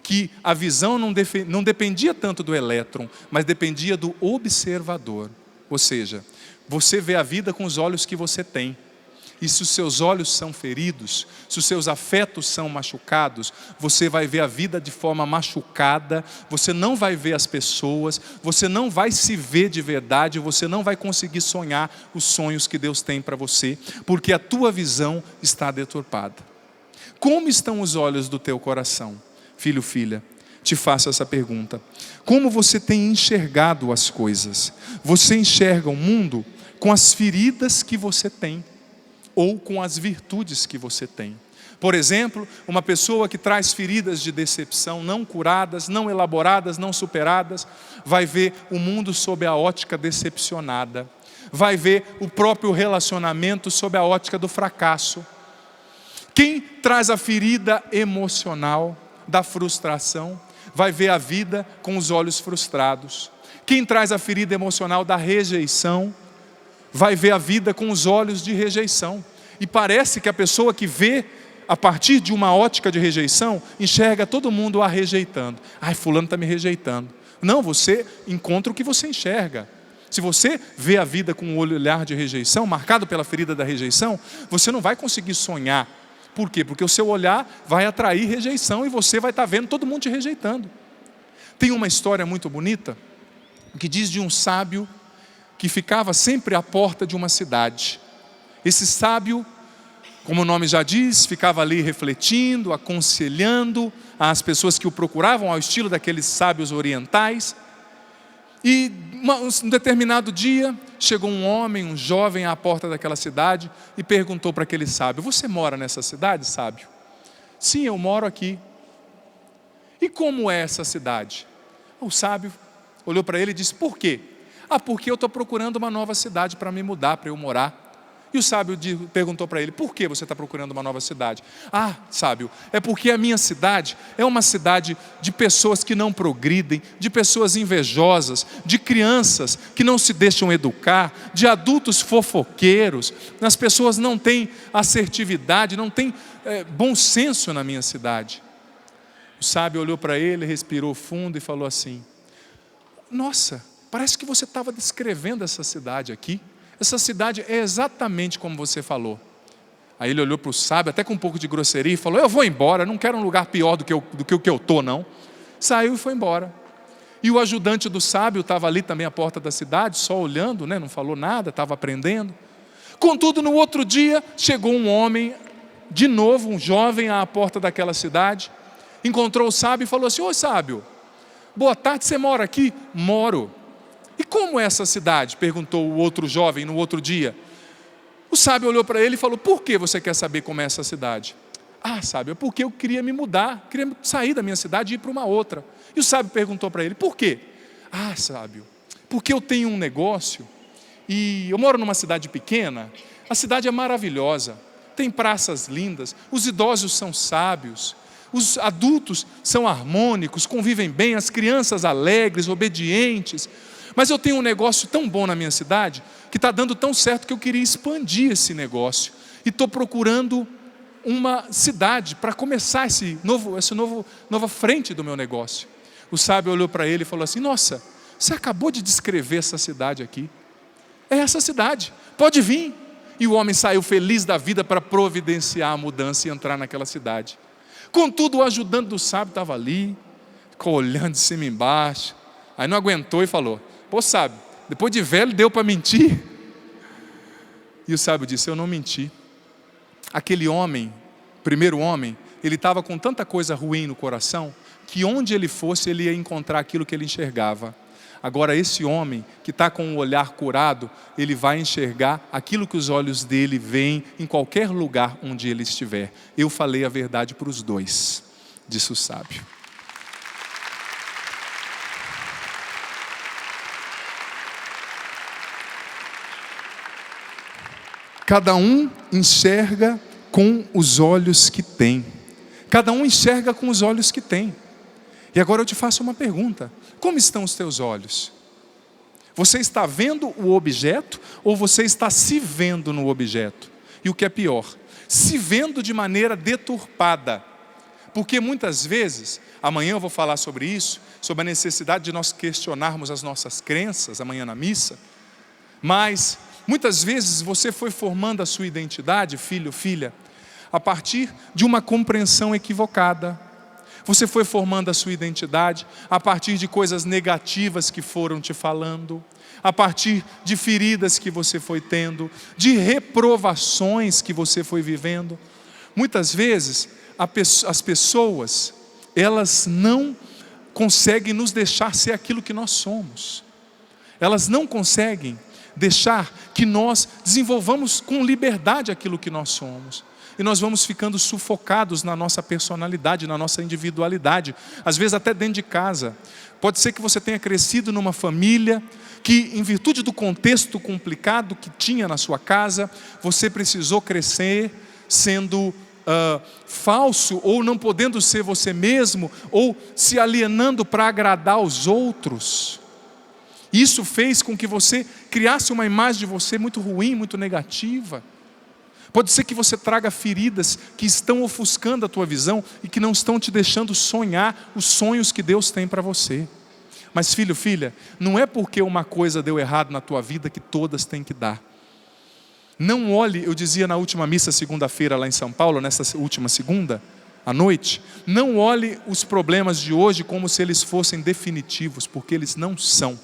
[SPEAKER 1] Que a visão não dependia tanto do elétron, mas dependia do observador. Ou seja, você vê a vida com os olhos que você tem. E se os seus olhos são feridos, se os seus afetos são machucados, você vai ver a vida de forma machucada, você não vai ver as pessoas, você não vai se ver de verdade, você não vai conseguir sonhar os sonhos que Deus tem para você, porque a tua visão está deturpada. Como estão os olhos do teu coração? Filho, filha, te faço essa pergunta. Como você tem enxergado as coisas? Você enxerga o mundo com as feridas que você tem ou com as virtudes que você tem? Por exemplo, uma pessoa que traz feridas de decepção não curadas, não elaboradas, não superadas, vai ver o mundo sob a ótica decepcionada, vai ver o próprio relacionamento sob a ótica do fracasso. Quem traz a ferida emocional da frustração, vai ver a vida com os olhos frustrados. Quem traz a ferida emocional da rejeição, vai ver a vida com os olhos de rejeição. E parece que a pessoa que vê a partir de uma ótica de rejeição, enxerga todo mundo a rejeitando. Ai, fulano está me rejeitando. Não, você encontra o que você enxerga. Se você vê a vida com um olhar de rejeição, marcado pela ferida da rejeição, você não vai conseguir sonhar. Por quê? Porque o seu olhar vai atrair rejeição e você vai estar vendo todo mundo te rejeitando. Tem uma história muito bonita que diz de um sábio que ficava sempre à porta de uma cidade. Esse sábio, como o nome já diz, ficava ali refletindo, aconselhando as pessoas que o procuravam, ao estilo daqueles sábios orientais. E um determinado dia, chegou um homem, um jovem à porta daquela cidade e perguntou para aquele sábio: você mora nessa cidade, sábio? Sim, eu moro aqui. E como é essa cidade? O sábio olhou para ele e disse: por quê? Porque eu estou procurando uma nova cidade para me mudar, para eu morar. E o sábio perguntou para ele: por que você está procurando uma nova cidade? Sábio, é porque a minha cidade é uma cidade de pessoas que não progridem, de pessoas invejosas, de crianças que não se deixam educar, de adultos fofoqueiros. As pessoas não têm assertividade, não têm bom senso na minha cidade. O sábio olhou para ele, respirou fundo e falou assim: nossa, parece que você estava descrevendo essa cidade aqui. Essa cidade é exatamente como você falou. Aí ele olhou para o sábio, até com um pouco de grosseria, e falou: eu vou embora, não quero um lugar pior do que o que eu estou, não. Saiu e foi embora. E o ajudante do sábio estava ali também à porta da cidade, só olhando, não falou nada, estava aprendendo. Contudo, no outro dia, chegou um homem, de novo, um jovem à porta daquela cidade, encontrou o sábio e falou assim: ô sábio, boa tarde, você mora aqui? Moro. E como é essa cidade? Perguntou o outro jovem no outro dia. O sábio olhou para ele e falou: por que você quer saber como é essa cidade? Sábio, é porque eu queria me mudar, queria sair da minha cidade e ir para uma outra. E o sábio perguntou para ele: por quê? Sábio, porque eu tenho um negócio e eu moro numa cidade pequena. A cidade é maravilhosa, tem praças lindas, os idosos são sábios, os adultos são harmônicos, convivem bem, as crianças alegres, obedientes. Mas eu tenho um negócio tão bom na minha cidade, que está dando tão certo, que eu queria expandir esse negócio. E estou procurando uma cidade para começar nova frente do meu negócio. O sábio olhou para ele e falou assim: nossa, você acabou de descrever essa cidade aqui. É essa cidade, pode vir. E o homem saiu feliz da vida para providenciar a mudança e entrar naquela cidade. Contudo, o ajudante do sábio estava ali, ficou olhando de cima e embaixo. Aí não aguentou e falou: pô, sábio, depois de velho deu para mentir? E o sábio disse: eu não menti. Aquele homem, primeiro homem, ele estava com tanta coisa ruim no coração, que onde ele fosse ele ia encontrar aquilo que ele enxergava. Agora esse homem que está com o olhar curado, ele vai enxergar aquilo que os olhos dele veem em qualquer lugar onde ele estiver. Eu falei a verdade para os dois, disse o sábio. Cada um enxerga com os olhos que tem. Cada um enxerga com os olhos que tem. E agora eu te faço uma pergunta: como estão os teus olhos? Você está vendo o objeto ou você está se vendo no objeto? E o que é pior, se vendo de maneira deturpada. Porque muitas vezes, amanhã eu vou falar sobre isso, sobre a necessidade de nós questionarmos as nossas crenças, amanhã na missa. Mas muitas vezes você foi formando a sua identidade, filho, filha, a partir de uma compreensão equivocada. Você foi formando a sua identidade a partir de coisas negativas que foram te falando, a partir de feridas que você foi tendo, de reprovações que você foi vivendo. Muitas vezes as pessoas, elas não conseguem nos deixar ser aquilo que nós somos. Elas não conseguem deixar que nós desenvolvamos com liberdade aquilo que nós somos. E nós vamos ficando sufocados na nossa personalidade, na nossa individualidade, às vezes até dentro de casa. Pode ser que você tenha crescido numa família que, em virtude do contexto complicado que tinha na sua casa, você precisou crescer sendo falso, ou não podendo ser você mesmo, ou se alienando para agradar aos outros. Isso fez com que você criasse uma imagem de você muito ruim, muito negativa. Pode ser que você traga feridas que estão ofuscando a tua visão e que não estão te deixando sonhar os sonhos que Deus tem para você. Mas filho, filha, não é porque uma coisa deu errado na tua vida que todas têm que dar. Não olhe, eu dizia na última missa segunda-feira lá em São Paulo, nessa última segunda, à noite, não olhe os problemas de hoje como se eles fossem definitivos, porque eles não são.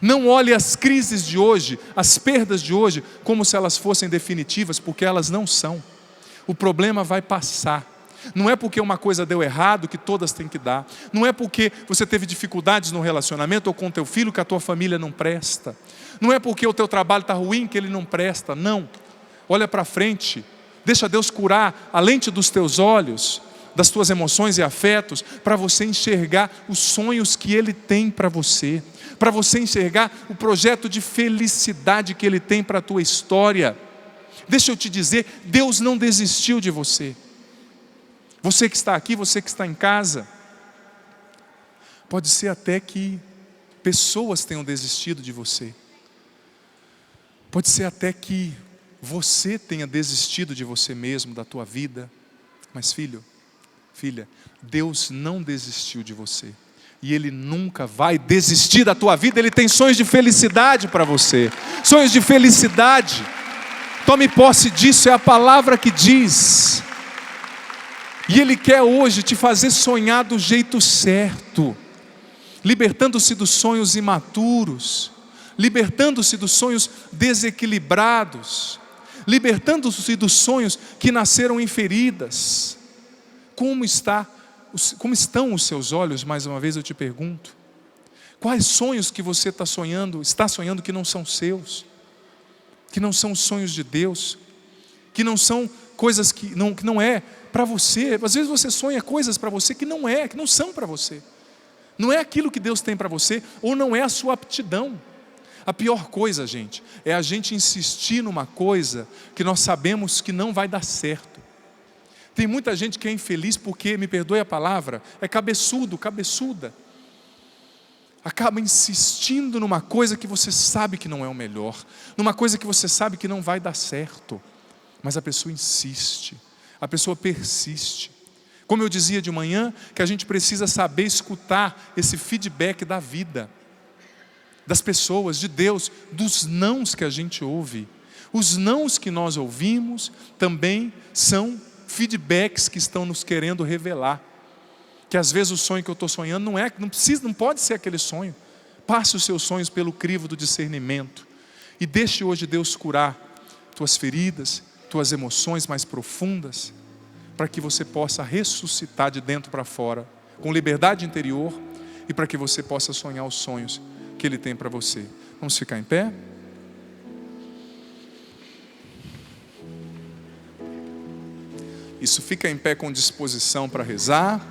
[SPEAKER 1] Não olhe as crises de hoje, as perdas de hoje, como se elas fossem definitivas, porque elas não são. O problema vai passar. Não é porque uma coisa deu errado que todas têm que dar. Não é porque você teve dificuldades no relacionamento ou com teu filho que a tua família não presta. Não é porque o teu trabalho está ruim que ele não presta. Não. Olha para frente. Deixa Deus curar a lente dos teus olhos, das tuas emoções e afetos, para você enxergar os sonhos que Ele tem para você. Para você enxergar o projeto de felicidade que Ele tem para a tua história. Deixa eu te dizer, Deus não desistiu de você. Você que está aqui, você que está em casa, pode ser até que pessoas tenham desistido de você. Pode ser até que você tenha desistido de você mesmo, da tua vida. Mas filho, filha, Deus não desistiu de você. E Ele nunca vai desistir da tua vida. Ele tem sonhos de felicidade para você. Sonhos de felicidade. Tome posse disso, é a palavra que diz. E Ele quer hoje te fazer sonhar do jeito certo, libertando-se dos sonhos imaturos, libertando-se dos sonhos desequilibrados, libertando-se dos sonhos que nasceram em feridas. Como estão os seus olhos, mais uma vez eu te pergunto? Quais sonhos que você está sonhando que não são seus, que não são os sonhos de Deus, que não são coisas que não é para você? Às vezes você sonha coisas para você que não são para você. Não é aquilo que Deus tem para você, ou não é a sua aptidão. A pior coisa, gente, é a gente insistir numa coisa que nós sabemos que não vai dar certo. Tem muita gente que é infeliz porque, me perdoe a palavra, é cabeçudo, cabeçuda. Acaba insistindo numa coisa que você sabe que não é o melhor, numa coisa que você sabe que não vai dar certo. Mas a pessoa insiste, a pessoa persiste. Como eu dizia de manhã, que a gente precisa saber escutar esse feedback da vida, das pessoas, de Deus, dos nãos que a gente ouve. Os nãos que nós ouvimos também são feedbacks que estão nos querendo revelar. Que às vezes o sonho que eu estou sonhando não pode ser aquele sonho. Passe os seus sonhos pelo crivo do discernimento. E deixe hoje Deus curar tuas feridas, tuas emoções mais profundas, para que você possa ressuscitar de dentro para fora, com liberdade interior, e para que você possa sonhar os sonhos que Ele tem para você. Vamos ficar em pé? Isso, fica em pé com disposição para rezar.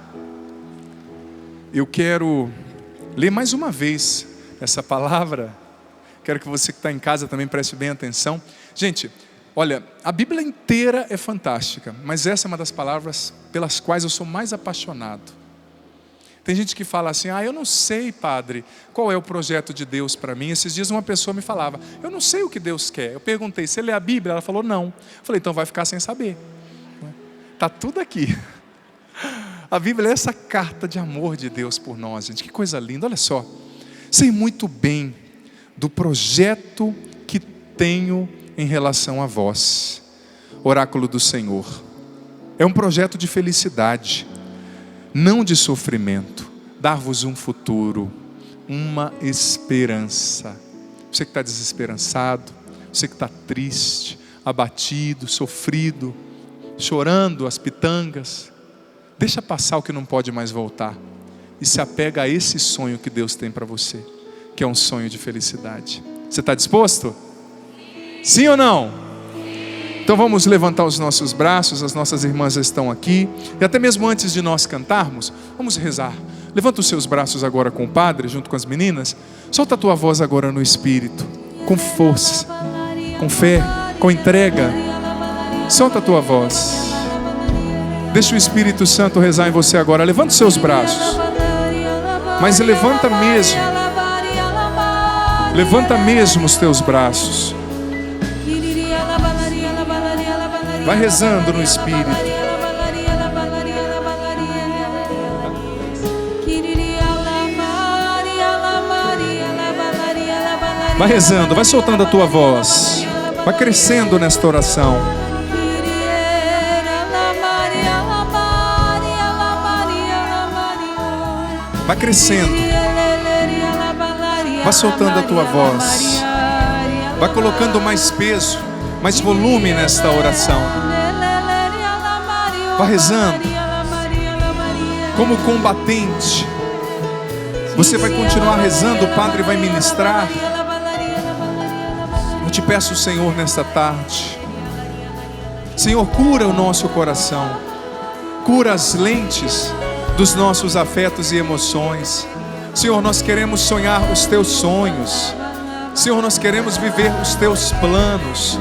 [SPEAKER 1] Eu quero ler mais uma vez essa palavra. Quero que você que está em casa também preste bem atenção. Gente, olha, a Bíblia inteira é fantástica, mas essa é uma das palavras pelas quais eu sou mais apaixonado. Tem gente que fala assim, eu não sei, padre, qual é o projeto de Deus para mim. Esses dias uma pessoa me falava, eu não sei o que Deus quer. Eu perguntei, você lê a Bíblia? Ela falou, não. Eu falei, então vai ficar sem saber. Está tudo aqui. A Bíblia é essa carta de amor de Deus por nós, gente. Que coisa linda, olha só. Sei muito bem do projeto que tenho em relação a vós, oráculo do Senhor. É um projeto de felicidade, não de sofrimento, dar-vos um futuro, uma esperança. Você que está desesperançado, você que está triste, abatido, sofrido, chorando as pitangas, deixa passar o que não pode mais voltar e se apega a esse sonho que Deus tem para você, que é um sonho de felicidade. Você está disposto? Sim ou não? Então vamos levantar os nossos braços, as nossas irmãs estão aqui, e até mesmo antes de nós cantarmos, vamos rezar. Levanta os seus braços agora com o Padre, junto com as meninas. Solta a tua voz agora no Espírito, com força, com fé, com entrega. Solta a tua voz. Deixa o Espírito Santo rezar em você agora. Levanta os seus braços, mas levanta mesmo. Levanta mesmo os teus braços. Vai rezando no Espírito. Vai rezando, vai soltando a tua voz. Vai crescendo nesta oração. Vai crescendo. Vai soltando a tua voz. Vai colocando mais peso, mais volume nesta oração. Vai rezando. como combatente. Você vai continuar rezando, o Padre vai ministrar. Eu te peço, Senhor, nesta tarde, Senhor, cura o nosso coração, cura as lentes dos nossos afetos e emoções. Senhor, nós queremos sonhar os teus sonhos. Senhor, nós queremos viver os teus planos.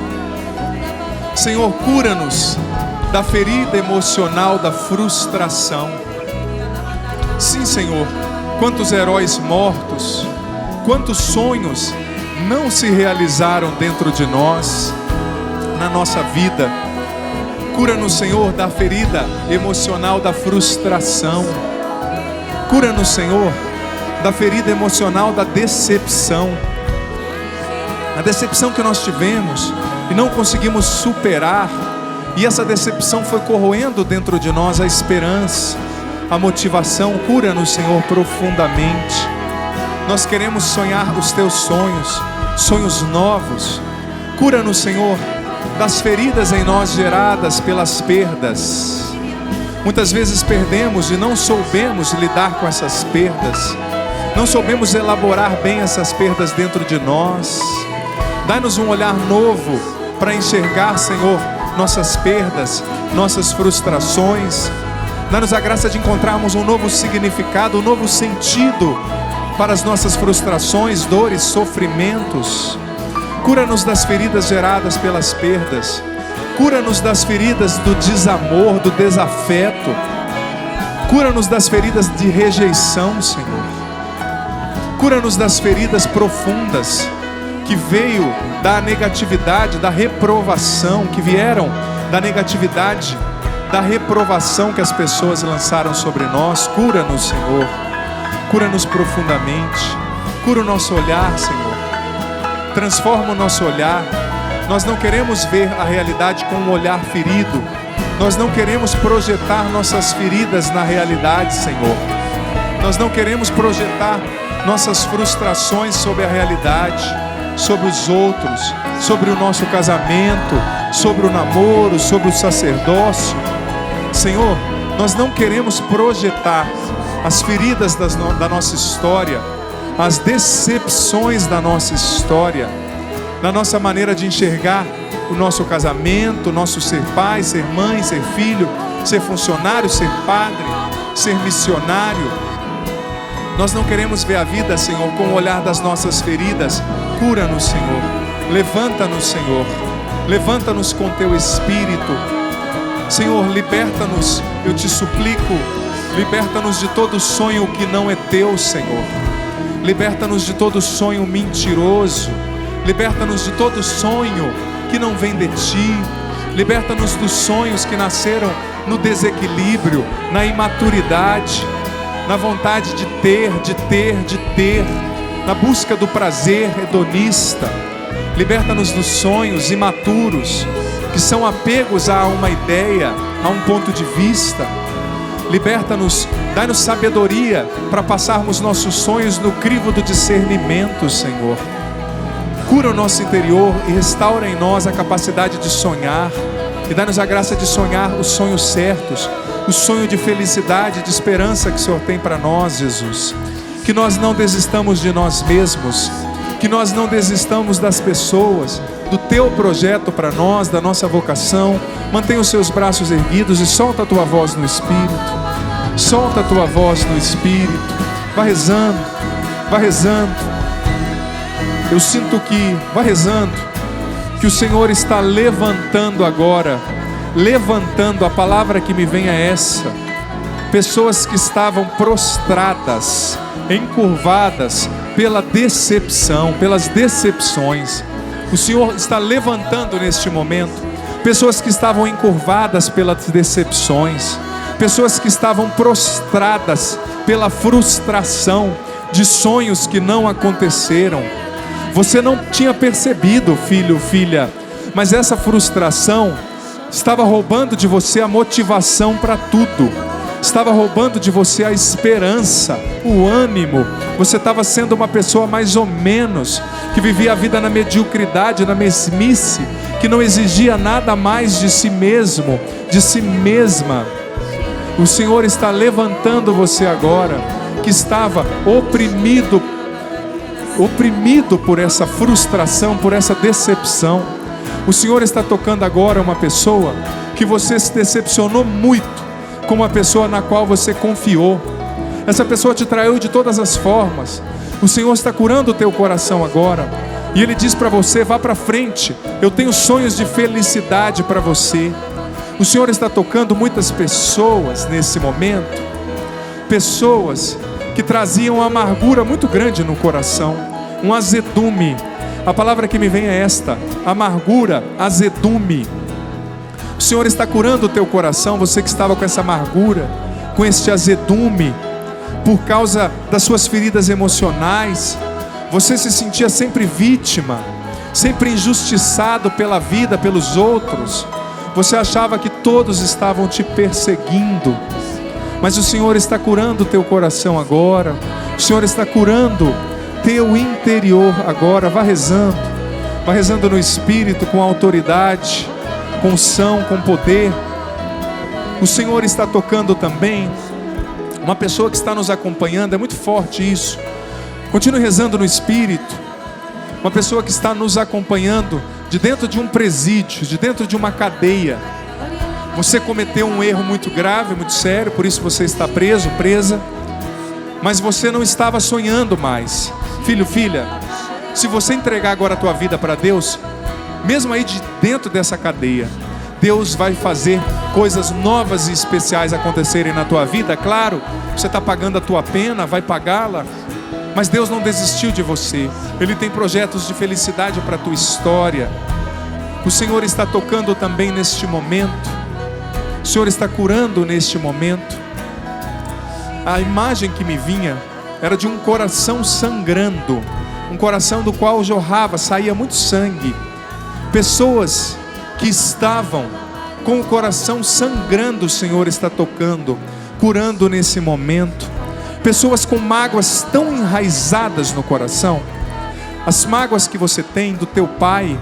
[SPEAKER 1] Senhor, cura-nos da ferida emocional da frustração. Sim, Senhor, quantos heróis mortos, quantos sonhos não se realizaram dentro de nós, na nossa vida. Cura-nos, Senhor, da ferida emocional da frustração. Cura-nos, Senhor, da ferida emocional da decepção. A decepção que nós tivemos e não conseguimos superar, e essa decepção foi corroendo dentro de nós a esperança, a motivação. Cura-nos, Senhor, profundamente. Nós queremos sonhar os teus sonhos, sonhos novos. Cura-nos, Senhor, das feridas em nós geradas pelas perdas. Muitas vezes perdemos e não soubemos lidar com essas perdas, não soubemos elaborar bem essas perdas dentro de nós. Dá-nos um olhar novo para enxergar, Senhor, nossas perdas, nossas frustrações. Dá-nos a graça de encontrarmos um novo significado, um novo sentido para as nossas frustrações, dores, sofrimentos. Cura-nos das feridas geradas pelas perdas. Cura-nos das feridas do desamor, do desafeto. Cura-nos das feridas de rejeição, Senhor. Cura-nos das feridas profundas que veio da negatividade, da reprovação, que vieram da negatividade, da reprovação que as pessoas lançaram sobre nós. Cura-nos, Senhor. Cura-nos profundamente. Cura o nosso olhar, Senhor. Transforma o nosso olhar. Nós não queremos ver a realidade com um olhar ferido. Nós não queremos projetar nossas feridas na realidade, Senhor. Nós não queremos projetar nossas frustrações sobre a realidade, sobre os outros, sobre o nosso casamento, sobre o namoro, sobre o sacerdócio. Senhor, nós não queremos projetar as feridas da nossa história, as decepções da nossa história, na nossa maneira de enxergar o nosso casamento, o nosso ser pai, ser mãe, ser filho, ser funcionário, ser padre, ser missionário. Nós não queremos ver a vida, Senhor, com o olhar das nossas feridas. Cura-nos, Senhor. Levanta-nos, Senhor. Levanta-nos com teu Espírito. Senhor, liberta-nos, eu te suplico. Liberta-nos de todo sonho que não é teu, Senhor. Liberta-nos de todo sonho mentiroso. Liberta-nos de todo sonho que não vem de ti. Liberta-nos dos sonhos que nasceram no desequilíbrio, na imaturidade, na vontade de ter, na busca do prazer hedonista. Liberta-nos dos sonhos imaturos, que são apegos a uma ideia, a um ponto de vista. Liberta-nos, dá-nos sabedoria para passarmos nossos sonhos no crivo do discernimento, Senhor. Cura o nosso interior e restaura em nós a capacidade de sonhar. E dá-nos a graça de sonhar os sonhos certos, o sonho de felicidade, de esperança que o Senhor tem para nós, Jesus. Que nós não desistamos de nós mesmos, que nós não desistamos das pessoas, do teu projeto para nós, da nossa vocação. Mantenha os seus braços erguidos e solta a tua voz no Espírito. Solta a tua voz no Espírito. Vai rezando, vai rezando. Eu sinto que, vai rezando, que o Senhor está levantando agora. Levantando, a palavra que me vem é essa. Pessoas que estavam prostradas, encurvadas pela decepção, pelas decepções. O Senhor está levantando neste momento pessoas que estavam encurvadas pelas decepções, pessoas que estavam prostradas pela frustração de sonhos que não aconteceram. Você não tinha percebido, filho, filha, mas essa frustração estava roubando de você a motivação para tudo. Estava roubando de você a esperança, o ânimo. Você estava sendo uma pessoa mais ou menos, que vivia a vida na mediocridade, na mesmice, que não exigia nada mais de si mesmo, de si mesma. O Senhor está levantando você agora, que estava oprimido por essa frustração, por essa decepção. O Senhor está tocando agora uma pessoa que você se decepcionou muito com uma pessoa na qual você confiou. Essa pessoa te traiu de todas as formas. O Senhor está curando o teu coração agora, e Ele diz para você: vá para frente, eu tenho sonhos de felicidade para você. O Senhor está tocando muitas pessoas nesse momento, pessoas que traziam uma amargura muito grande no coração, um azedume. A palavra que me vem é esta: amargura, azedume. O Senhor está curando o teu coração, você que estava com essa amargura, com este azedume, por causa das suas feridas emocionais. Você se sentia sempre vítima, sempre injustiçado pela vida, pelos outros. Você achava que todos estavam te perseguindo, mas o Senhor está curando o teu coração agora. O Senhor está curando teu interior agora. Vá rezando no Espírito, com autoridade, com unção, com poder. O Senhor está tocando também uma pessoa que está nos acompanhando. É muito forte isso. Continue rezando no Espírito. Uma pessoa que está nos acompanhando de dentro de um presídio, de dentro de uma cadeia. Você cometeu um erro muito grave, muito sério, por isso você está preso, presa. Mas você não estava sonhando mais. Filho, filha, se você entregar agora a tua vida para Deus, mesmo aí de dentro dessa cadeia, Deus vai fazer coisas novas e especiais acontecerem na tua vida. Claro, você está pagando a tua pena, vai pagá-la, mas Deus não desistiu de você. Ele tem projetos de felicidade para a tua história. O Senhor está tocando também neste momento. O Senhor está curando neste momento. A imagem que me vinha era de um coração sangrando, um coração do qual jorrava, saía muito sangue. Pessoas que estavam com o coração sangrando, o Senhor está tocando, curando nesse momento. Pessoas com mágoas tão enraizadas no coração. As mágoas que você tem do teu pai,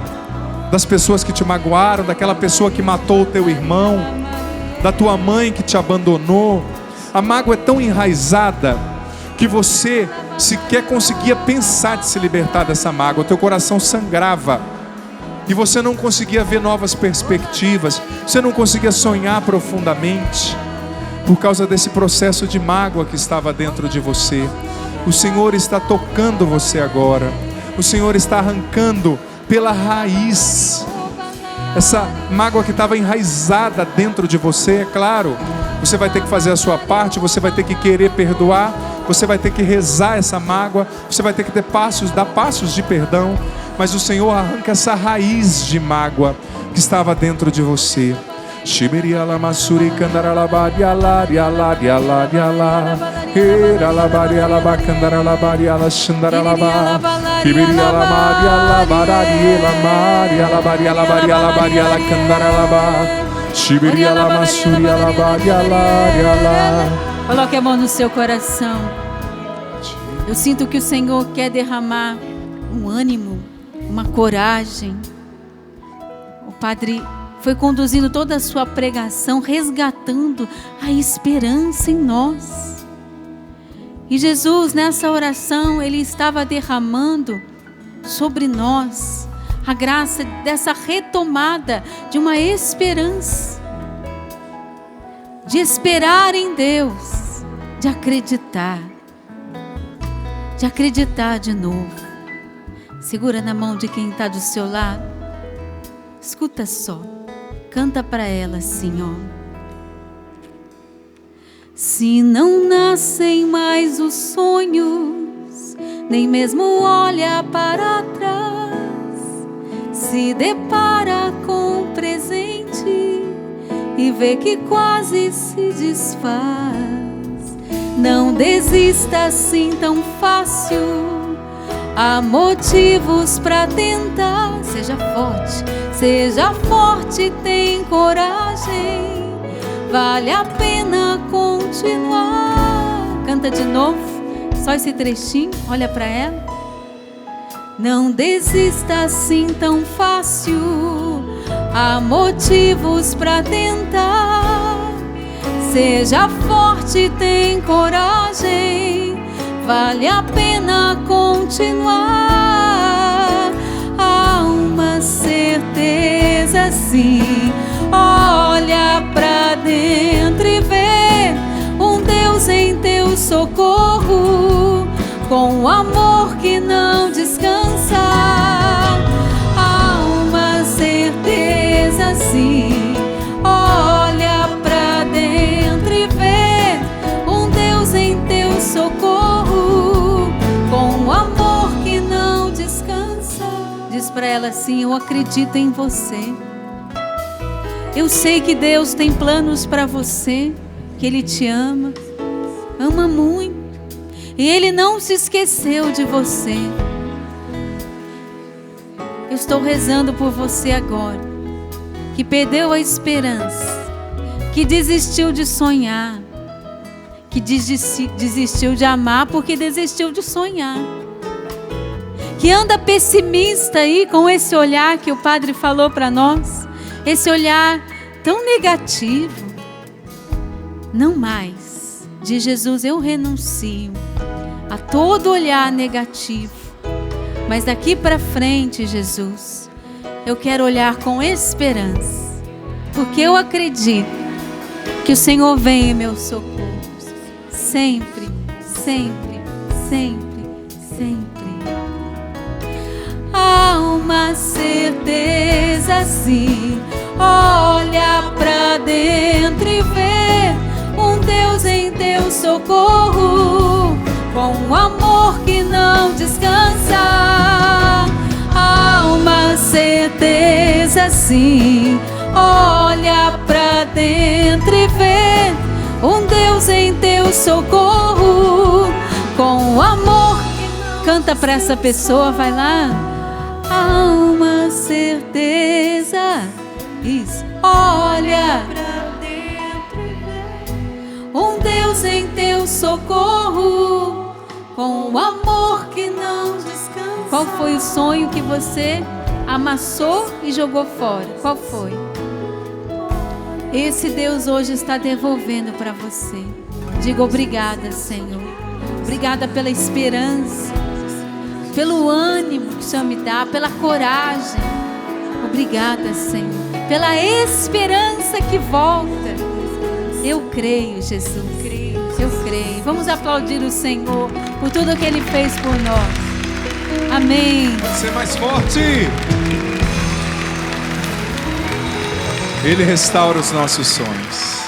[SPEAKER 1] das pessoas que te magoaram, daquela pessoa que matou o teu irmão, da tua mãe que te abandonou. A mágoa é tão enraizada que você sequer conseguia pensar de se libertar dessa mágoa. O teu coração sangrava e você não conseguia ver novas perspectivas, você não conseguia sonhar profundamente, por causa desse processo de mágoa que estava dentro de você. O Senhor está tocando você agora. O Senhor está arrancando pela raiz essa mágoa que estava enraizada dentro de você. É claro, você vai ter que fazer a sua parte, você vai ter que querer perdoar, você vai ter que rezar essa mágoa, você vai ter que dar passos de perdão, mas o Senhor arranca essa raiz de mágoa que estava dentro de você. Shiberiala masuri kandaralabari alari alari alari ala heralabari alabakandalabari alashandaralaba Shiberiala mari alabarari alamari alabari alabari alabari alakandaralaba Shiberiala masuri alabari alari ala.
[SPEAKER 2] Coloque a mão no seu coração. Eu sinto que o Senhor quer derramar um ânimo, uma coragem. O Padre foi conduzindo toda a sua pregação, resgatando a esperança em nós. E Jesus, nessa oração, Ele estava derramando sobre nós a graça dessa retomada de uma esperança, de esperar em Deus, de acreditar de novo. Segura na mão de quem está do seu lado. Escuta só. Canta para ela assim, ó. Se não nascem mais os sonhos, nem mesmo olha para trás, se depara com o presente e vê que quase se desfaz, não desista assim tão fácil. Há motivos para tentar. Seja forte, tem coragem. Vale a pena continuar. Canta de novo, só esse trechinho, olha para ela. Não desista assim tão fácil. Há motivos para tentar. Seja forte, tem coragem, vale a pena continuar. Há uma certeza sim, olha pra dentro e vê um Deus em teu socorro, com um amor que não descansa. Há uma certeza sim, olha pra dentro e vê um Deus em teu socorro, com um amor que não descansa. Diz pra ela assim: eu acredito em você. Eu sei que Deus tem planos pra você, que Ele te ama, ama muito, e Ele não se esqueceu de você. Eu estou rezando por você agora, que perdeu a esperança, que desistiu de sonhar, que desistiu de amar porque desistiu de sonhar, que anda pessimista aí com esse olhar que o Padre falou para nós, esse olhar tão negativo. Não mais. Diz Jesus: eu renuncio a todo olhar negativo, mas daqui para frente, Jesus, eu quero olhar com esperança, porque eu acredito que o Senhor vem em meu socorro, sempre, sempre, sempre, sempre. Há uma certeza sim, olha pra dentro e vê um Deus em teu socorro, com um amor que não descansa. Há uma certeza sim, olha pra dentro e vê um Deus em teu socorro, com um amor que não... Canta pra essa pessoa, vai lá. Há uma certeza, isso, olha pra dentro e vê um Deus em teu socorro, com um amor que não descansa. Qual foi o sonho que você amassou e jogou fora? Qual foi? Esse Deus hoje está devolvendo para você. Diga: obrigada, Senhor. Obrigada pela esperança, pelo ânimo que o Senhor me dá, pela coragem. Obrigada, Senhor, pela esperança que volta. Eu creio, Jesus. Eu creio. Vamos aplaudir o Senhor por tudo que Ele fez por nós. Amém.
[SPEAKER 1] Pode ser mais forte. Ele restaura os nossos sonhos.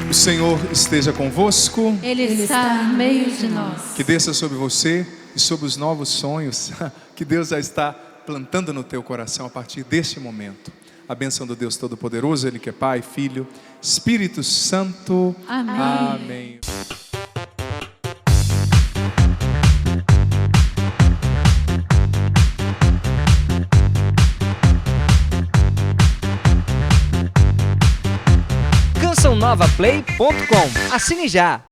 [SPEAKER 1] O Senhor esteja convosco.
[SPEAKER 2] Ele está no meio de nós.
[SPEAKER 1] Que desça sobre você e sobre os novos sonhos que Deus já está plantando no teu coração a partir deste momento. A bênção do Deus Todo-Poderoso, Ele que é Pai, Filho, Espírito Santo.
[SPEAKER 2] Amém.
[SPEAKER 1] Amém.
[SPEAKER 3] CançãoNovaPlay.com. Assine já!